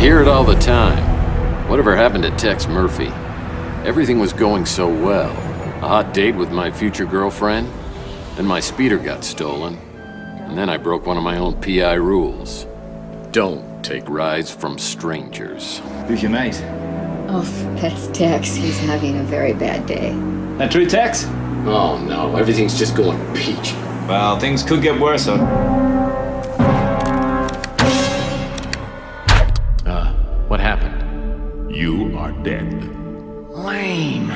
hear it all the time. Whatever happened to Tex Murphy? Everything was going so well. A hot date with my future girlfriend, then my speeder got stolen, and then I broke one of my own PI rules. Don't take rides from strangers. Who's your mate? Oh, that's Tex. He's having a very bad day. That true, Tex? Oh no, everything's just going peachy. Well, things could get worse, though. What happened? You are dead. Lame.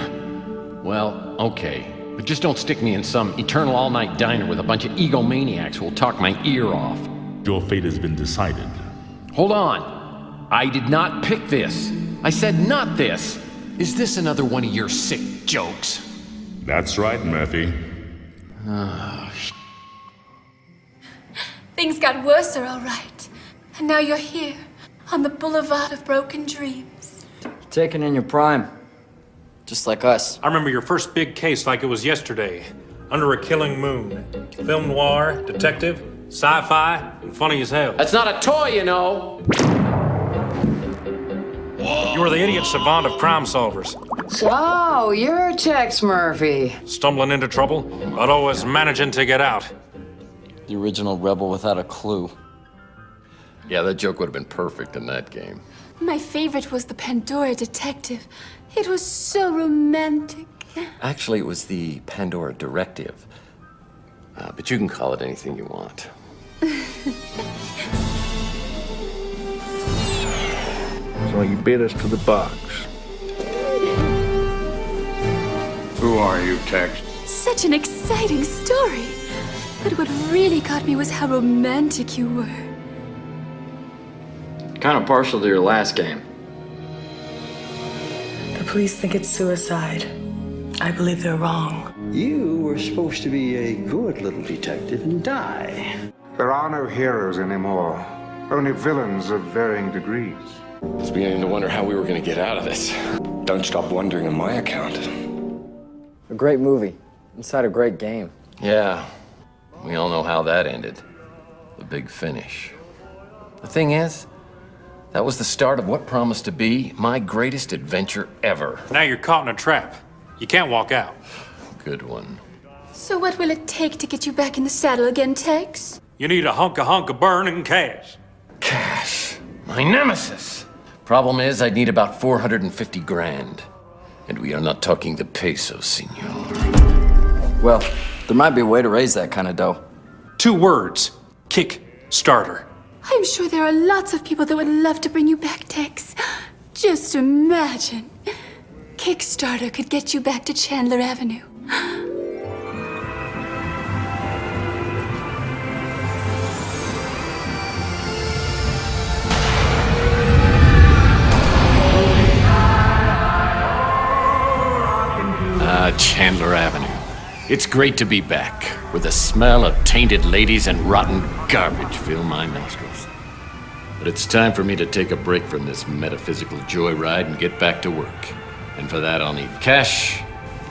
Well, okay. But just don't stick me in some eternal all-night diner with a bunch of egomaniacs who will talk my ear off. Your fate has been decided. Hold on. I did not pick this. I said not this. Is this another one of your sick jokes? That's right, Murphy. Things got worse, all right. And now you're here, on the boulevard of broken dreams. Taken in your prime. Just like us. I remember your first big case like it was yesterday. Under a Killing Moon. Film noir, detective, sci-fi, and funny as hell. That's not a toy, you know. You were the idiot savant of crime solvers. So, you're Tex Murphy. Stumbling into trouble, but always managing to get out. The original rebel without a clue. Yeah, that joke would have been perfect in that game. My favorite was the Pandora Directive. It was so romantic. Actually, it was the Pandora Directive. But you can call it anything you want. So you beat us to the box. Who are you, Tex? Such an exciting story. But what really got me was how romantic you were. Kind of partial to your last game. The police think it's suicide. I believe they're wrong. You were supposed to be a good little detective and die. There are no heroes anymore. Only villains of varying degrees. I was beginning to wonder how we were going to get out of this. Don't stop wondering on my account. A great movie. Inside a great game. Yeah, we all know how that ended. The big finish. The thing is, that was the start of what promised to be my greatest adventure ever. Now you're caught in a trap. You can't walk out. Good one. So what will it take to get you back in the saddle again, Tex? You need a hunk of burning cash. Cash. My nemesis. Problem is, I'd need about 450 grand. And we are not talking the pesos, senor. Well, there might be a way to raise that kind of dough. 2 words. Kickstarter. I'm sure there are lots of people that would love to bring you back, Tex. Just imagine. Kickstarter could get you back to Chandler Avenue. Chandler Avenue. It's great to be back, where the smell of tainted ladies and rotten garbage fill my nostrils. But it's time for me to take a break from this metaphysical joyride and get back to work. And for that, I'll need cash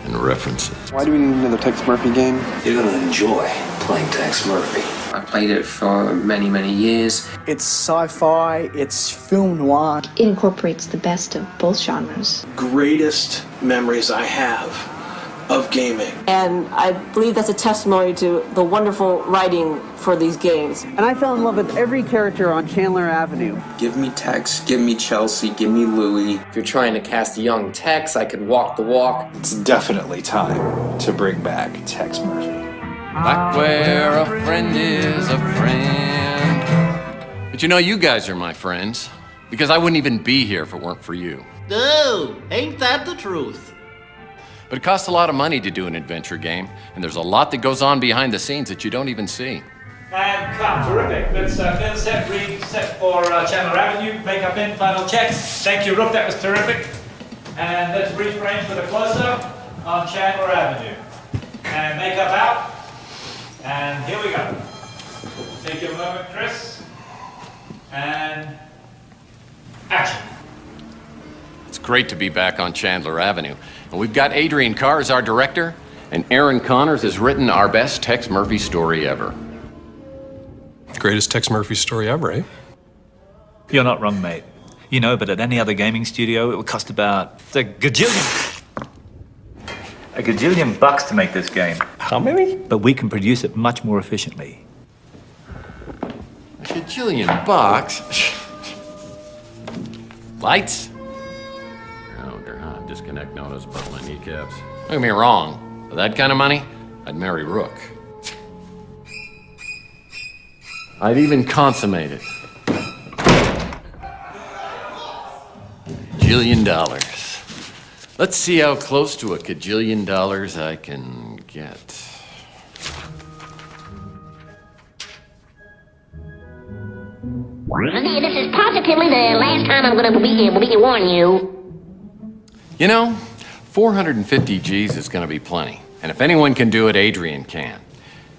and references. Why do we need another Tex Murphy game? You're gonna enjoy playing Tex Murphy. I played it for many, many years. It's sci-fi, it's film noir. It incorporates the best of both genres. Greatest memories I have of gaming. And I believe that's a testimony to the wonderful writing for these games. And I fell in love with every character on Chandler Avenue. Give me Tex, give me Chelsea, give me Louie. If you're trying to cast a young Tex, I could walk the walk. It's definitely time to bring back Tex Murphy. Back where a friend is a friend. But you know, you guys are my friends. Because I wouldn't even be here if it weren't for you. Oh, ain't that the truth? But it costs a lot of money to do an adventure game, and there's a lot that goes on behind the scenes that you don't even see. And cut. Terrific. Let's film set, read, set for Chandler Avenue. Makeup in, final check. Thank you, Rook. That was terrific. And let's reframe for the close-up on Chandler Avenue. And makeup out. And here we go. Take your moment, Chris. And action. It's great to be back on Chandler Avenue. And we've got Adrian Carr as our director, and Aaron Connors has written our best Tex Murphy story ever. Greatest Tex Murphy story ever, eh? You're not wrong, mate. You know, but at any other gaming studio, it would cost about a gajillion bucks to make this game. How many? But we can produce it much more efficiently. A gajillion bucks? Lights? Oh, disconnect notice, but my kneecaps. Don't get me wrong. For that kind of money, I'd marry Rook. I'd even consummate it. $1,000,000,000. Let's see how close to $1,000,000,000 I can get. This is positively the last time I'm gonna be able to warn you. You know, 450 G's is gonna be plenty. And if anyone can do it, Adrian can.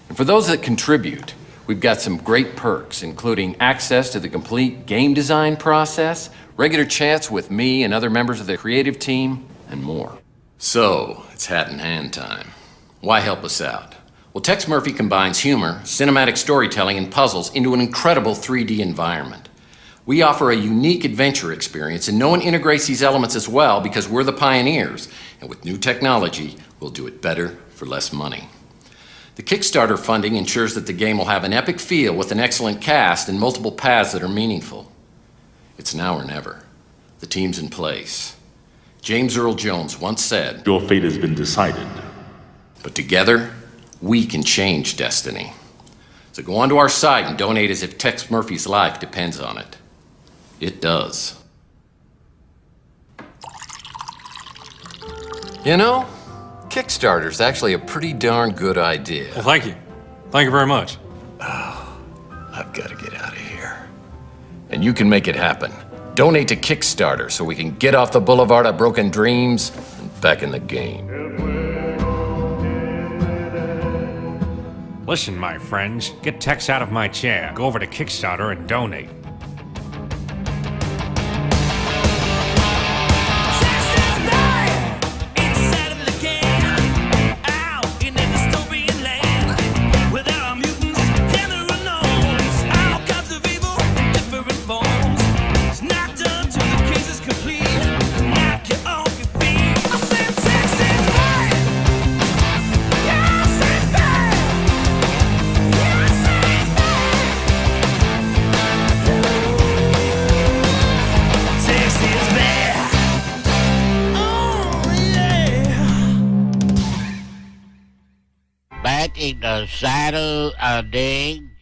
And for those that contribute, we've got some great perks, including access to the complete game design process, regular chats with me and other members of the creative team, and more. So, it's hat in hand time. Why help us out? Well, Tex Murphy combines humor, cinematic storytelling, and puzzles into an incredible 3D environment. We offer a unique adventure experience, and no one integrates these elements as well because we're the pioneers. And with new technology, we'll do it better for less money. The Kickstarter funding ensures that the game will have an epic feel with an excellent cast and multiple paths that are meaningful. It's now or never. The team's in place. James Earl Jones once said, "Your fate has been decided." But together, we can change destiny. So go onto our site and donate as if Tex Murphy's life depends on it. It does. You know, Kickstarter's actually a pretty darn good idea. Well, thank you. Thank you very much. I've got to get out of here. And you can make it happen. Donate to Kickstarter so we can get off the boulevard of broken dreams and back in the game. Listen, my friends, get Tex out of my chair. Go over to Kickstarter and donate. Back in the saddle again.